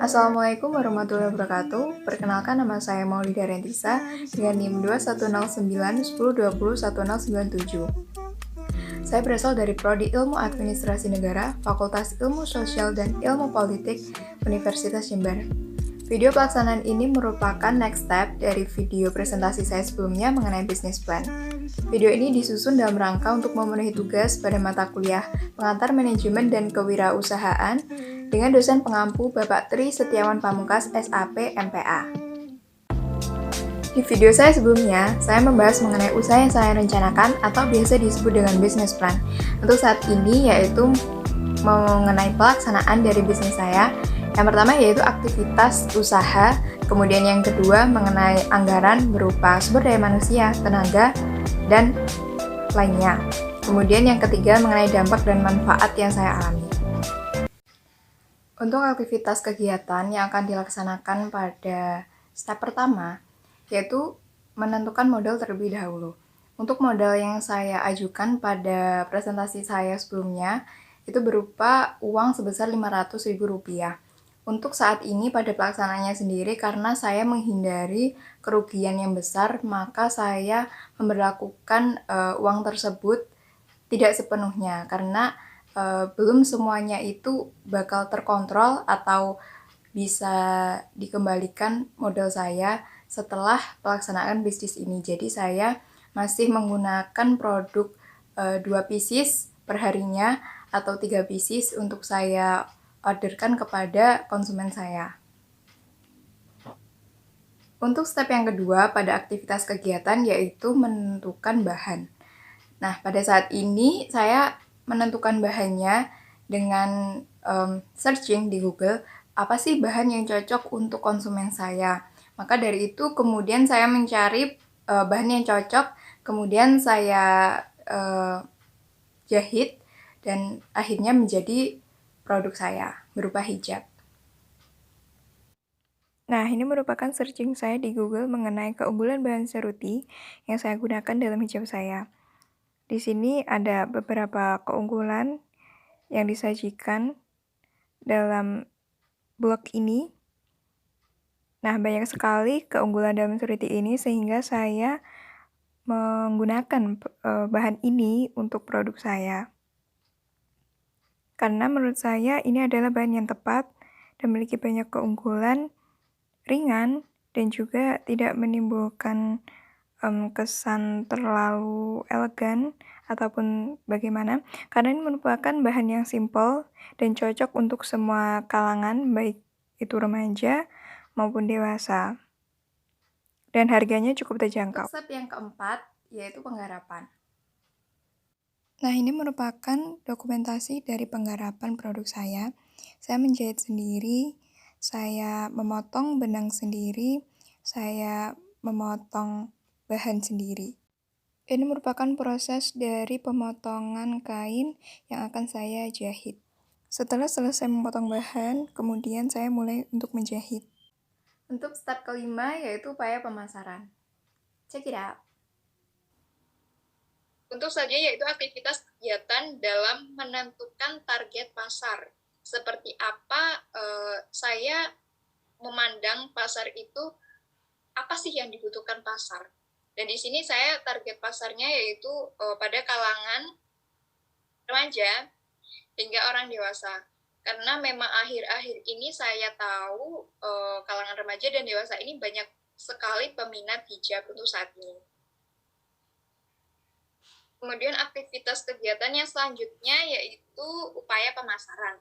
Assalamualaikum warahmatullahi wabarakatuh. Perkenalkan, nama saya Maulida Rentisa dengan NIM 2109 1020 1097. Saya berasal dari Prodi Ilmu Administrasi Negara, Fakultas Ilmu Sosial dan Ilmu Politik, Universitas Jember. Video pelaksanaan ini merupakan next step dari video presentasi saya sebelumnya mengenai business plan. Video ini disusun dalam rangka untuk memenuhi tugas pada mata kuliah Pengantar Manajemen dan Kewirausahaan dengan dosen pengampu Bapak Tri Setiawan Pamungkas, SAP, MPA. Di video saya sebelumnya, saya membahas mengenai usaha yang saya rencanakan atau biasa disebut dengan business plan. Untuk saat ini yaitu mengenai pelaksanaan dari bisnis saya. Yang pertama yaitu aktivitas usaha, kemudian yang kedua mengenai anggaran berupa sumber daya manusia, tenaga, dan lainnya. Kemudian yang ketiga mengenai dampak dan manfaat yang saya alami. Untuk aktivitas kegiatan yang akan dilaksanakan pada step pertama, yaitu menentukan modal terlebih dahulu. Untuk modal yang saya ajukan pada presentasi saya sebelumnya, itu berupa uang sebesar Rp500.000. Untuk saat ini pada pelaksanaannya sendiri, karena saya menghindari kerugian yang besar, maka saya memberlakukan uang tersebut tidak sepenuhnya, karena belum semuanya itu bakal terkontrol atau bisa dikembalikan modal saya setelah pelaksanaan bisnis ini. Jadi saya masih menggunakan produk 2 pieces perharinya atau 3 pieces untuk saya orderkan kepada konsumen saya. Untuk step yang kedua pada aktivitas kegiatan yaitu menentukan bahan. Nah, pada saat ini saya menentukan bahannya dengan searching di Google, apa sih bahan yang cocok untuk konsumen saya. Maka dari itu kemudian saya mencari bahan yang cocok, kemudian saya jahit dan akhirnya menjadi produk saya berupa hijab. Nah, ini merupakan searching saya di Google mengenai keunggulan bahan seruti yang saya gunakan dalam hijab saya. Di sini ada beberapa keunggulan yang disajikan dalam blog ini. Nah, banyak sekali keunggulan dalam seruti ini sehingga saya menggunakan bahan ini untuk produk saya. Karena menurut saya ini adalah bahan yang tepat dan memiliki banyak keunggulan, ringan, dan juga tidak menimbulkan kesan terlalu elegan ataupun bagaimana, karena ini merupakan bahan yang simple dan cocok untuk semua kalangan, baik itu remaja maupun dewasa, dan harganya cukup terjangkau. Untuk step yang keempat yaitu penggarapan. Nah, ini merupakan dokumentasi dari penggarapan produk saya. Saya menjahit sendiri, saya memotong benang sendiri, saya memotong bahan sendiri. Ini merupakan proses dari pemotongan kain yang akan saya jahit. Setelah selesai memotong bahan, kemudian saya mulai untuk menjahit. Untuk step kelima yaitu upaya pemasaran. Check it out. Untuk saja yaitu aktivitas kegiatan dalam menentukan target pasar. Seperti apa saya memandang pasar itu, apa sih yang dibutuhkan pasar. Dan di sini saya target pasarnya yaitu pada kalangan remaja hingga orang dewasa. Karena memang akhir-akhir ini saya tahu kalangan remaja dan dewasa ini banyak sekali peminat hijab untuk saat ini. Kemudian aktivitas kegiatan yang selanjutnya yaitu upaya pemasaran.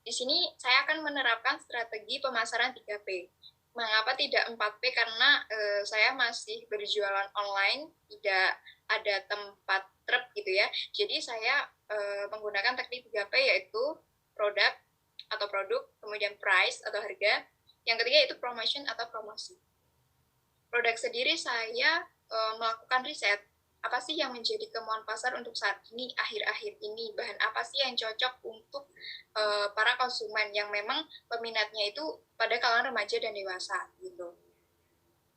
Di sini saya akan menerapkan strategi pemasaran 3P. Mengapa tidak 4P? Karena saya masih berjualan online, tidak ada tempat truk gitu ya. Jadi saya menggunakan teknik 3P yaitu produk atau produk, kemudian price atau harga. Yang ketiga yaitu promotion atau promosi. Produk sendiri saya melakukan riset. Apa sih yang menjadi kemauan pasar untuk saat ini, akhir-akhir ini, bahan apa sih yang cocok untuk para konsumen yang memang peminatnya itu pada kalangan remaja dan dewasa gitu.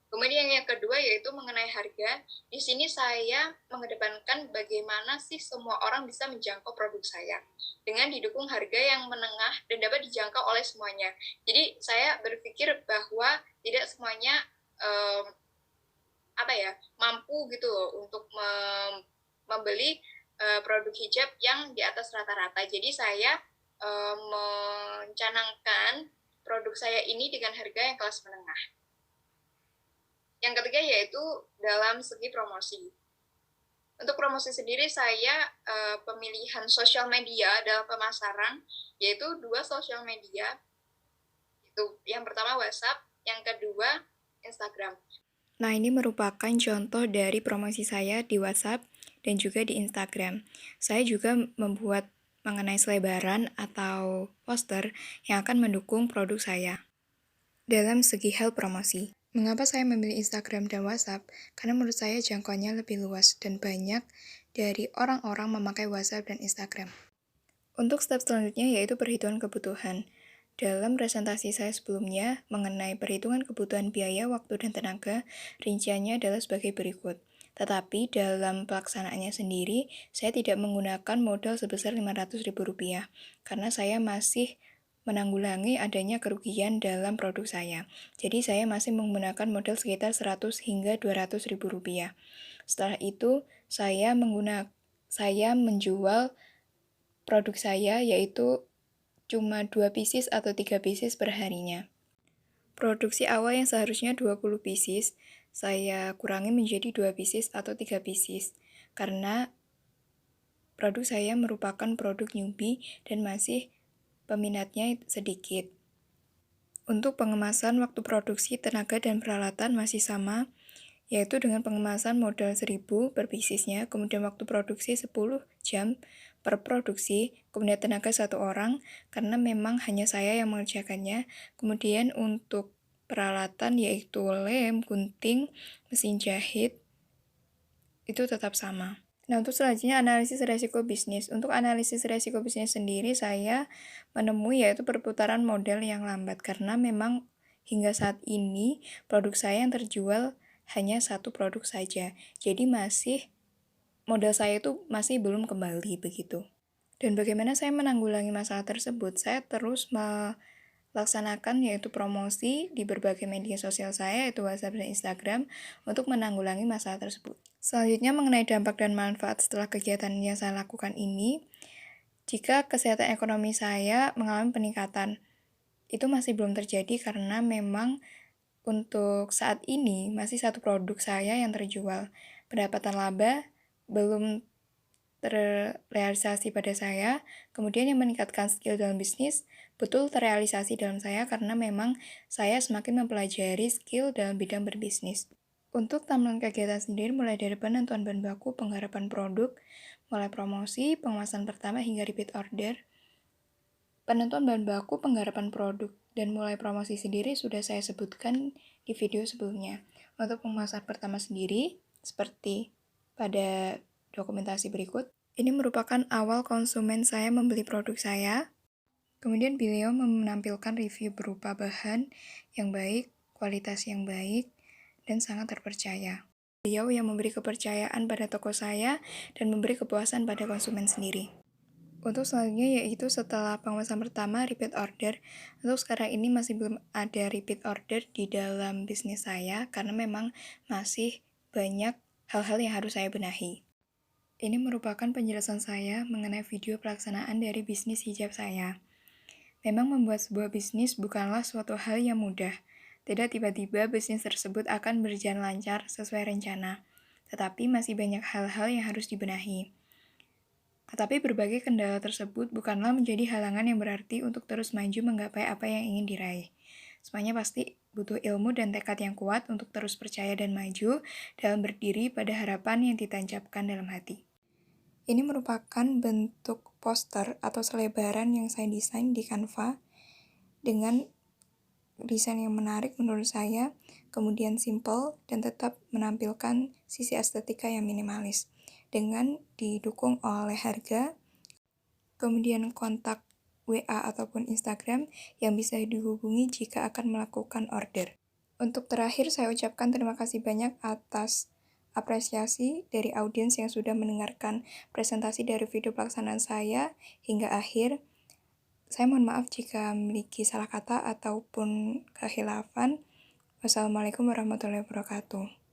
Kemudian yang kedua yaitu mengenai harga. Di sini saya mengedepankan bagaimana sih semua orang bisa menjangkau produk saya dengan didukung harga yang menengah dan dapat dijangkau oleh semuanya. Jadi saya berpikir bahwa tidak semuanya mampu gitu loh untuk membeli produk hijab yang di atas rata-rata. Jadi saya mencanangkan produk saya ini dengan harga yang kelas menengah. Yang ketiga yaitu dalam segi promosi. Untuk promosi sendiri saya pemilihan sosial media dalam pemasaran yaitu 2 sosial media. Itu yang pertama WhatsApp, yang kedua Instagram. Nah, ini merupakan contoh dari promosi saya di WhatsApp dan juga di Instagram. Saya juga membuat mengenai selebaran atau poster yang akan mendukung produk saya. Dalam segi hal promosi, mengapa saya memilih Instagram dan WhatsApp? Karena menurut saya jangkauannya lebih luas dan banyak dari orang-orang memakai WhatsApp dan Instagram. Untuk step selanjutnya yaitu perhitungan kebutuhan. Dalam presentasi saya sebelumnya mengenai perhitungan kebutuhan biaya, waktu, dan tenaga, rinciannya adalah sebagai berikut. Tetapi dalam pelaksanaannya sendiri, saya tidak menggunakan modal sebesar Rp500.000 karena saya masih menanggulangi adanya kerugian dalam produk saya. Jadi saya masih menggunakan modal sekitar Rp100 hingga Rp200.000. Setelah itu, saya menjual produk saya yaitu cuma 2 pieces atau 3 pieces per harinya. Produksi awal yang seharusnya 20 pieces, saya kurangi menjadi 2 pieces atau 3 pieces karena produk saya merupakan produk newbie dan masih peminatnya sedikit. Untuk pengemasan, waktu produksi, tenaga, dan peralatan masih sama, yaitu dengan pengemasan modal 1.000 per piecesnya, kemudian waktu produksi 10 jam per produksi, kemudian tenaga 1 orang, karena memang hanya saya yang mengerjakannya. Kemudian untuk peralatan yaitu lem, gunting, mesin jahit, itu tetap sama. Nah, untuk selanjutnya analisis resiko bisnis. Untuk analisis resiko bisnis sendiri, saya menemui yaitu perputaran modal yang lambat karena memang hingga saat ini produk saya yang terjual hanya 1 produk saja. Jadi modal saya itu masih belum kembali begitu. Dan bagaimana saya menanggulangi masalah tersebut? Saya terus melaksanakan yaitu promosi di berbagai media sosial saya yaitu WhatsApp dan Instagram untuk menanggulangi masalah tersebut. Selanjutnya mengenai dampak dan manfaat setelah kegiatan yang saya lakukan ini, jika kesehatan ekonomi saya mengalami peningkatan, itu masih belum terjadi karena memang untuk saat ini masih 1 produk saya yang terjual. Pendapatan laba belum terrealisasi pada saya, kemudian yang meningkatkan skill dalam bisnis betul terrealisasi dalam saya karena memang saya semakin mempelajari skill dalam bidang berbisnis. Untuk tampilan kegiatan sendiri mulai dari penentuan bahan baku, penggarapan produk, mulai promosi, pengemasan pertama hingga repeat order. Penentuan bahan baku, penggarapan produk, dan mulai promosi sendiri sudah saya sebutkan di video sebelumnya. Untuk pengemasan pertama sendiri, seperti pada dokumentasi berikut, ini merupakan awal konsumen saya membeli produk saya. Kemudian beliau menampilkan review berupa bahan yang baik, kualitas yang baik, dan sangat terpercaya. Beliau yang memberi kepercayaan pada toko saya dan memberi kepuasan pada konsumen sendiri. Untuk selanjutnya yaitu setelah pengawasan pertama repeat order. Untuk sekarang ini masih belum ada repeat order di dalam bisnis saya karena memang masih banyak hal-hal yang harus saya benahi. Ini merupakan penjelasan saya mengenai video pelaksanaan dari bisnis hijab saya. Memang membuat sebuah bisnis bukanlah suatu hal yang mudah. Tidak tiba-tiba bisnis tersebut akan berjalan lancar sesuai rencana, tetapi masih banyak hal-hal yang harus dibenahi. Tetapi berbagai kendala tersebut bukanlah menjadi halangan yang berarti untuk terus maju menggapai apa yang ingin diraih. Semuanya pasti butuh ilmu dan tekad yang kuat untuk terus percaya dan maju dalam berdiri pada harapan yang ditancapkan dalam hati. Ini merupakan bentuk poster atau selebaran yang saya desain di Canva dengan desain yang menarik menurut saya, kemudian simple dan tetap menampilkan sisi estetika yang minimalis dengan didukung oleh harga, kemudian kontak WA ataupun Instagram yang bisa dihubungi jika akan melakukan order. Untuk terakhir, saya ucapkan terima kasih banyak atas apresiasi dari audiens yang sudah mendengarkan presentasi dari video pelaksanaan saya hingga akhir. Saya mohon maaf jika memiliki salah kata ataupun kehilafan. Wassalamualaikum warahmatullahi wabarakatuh.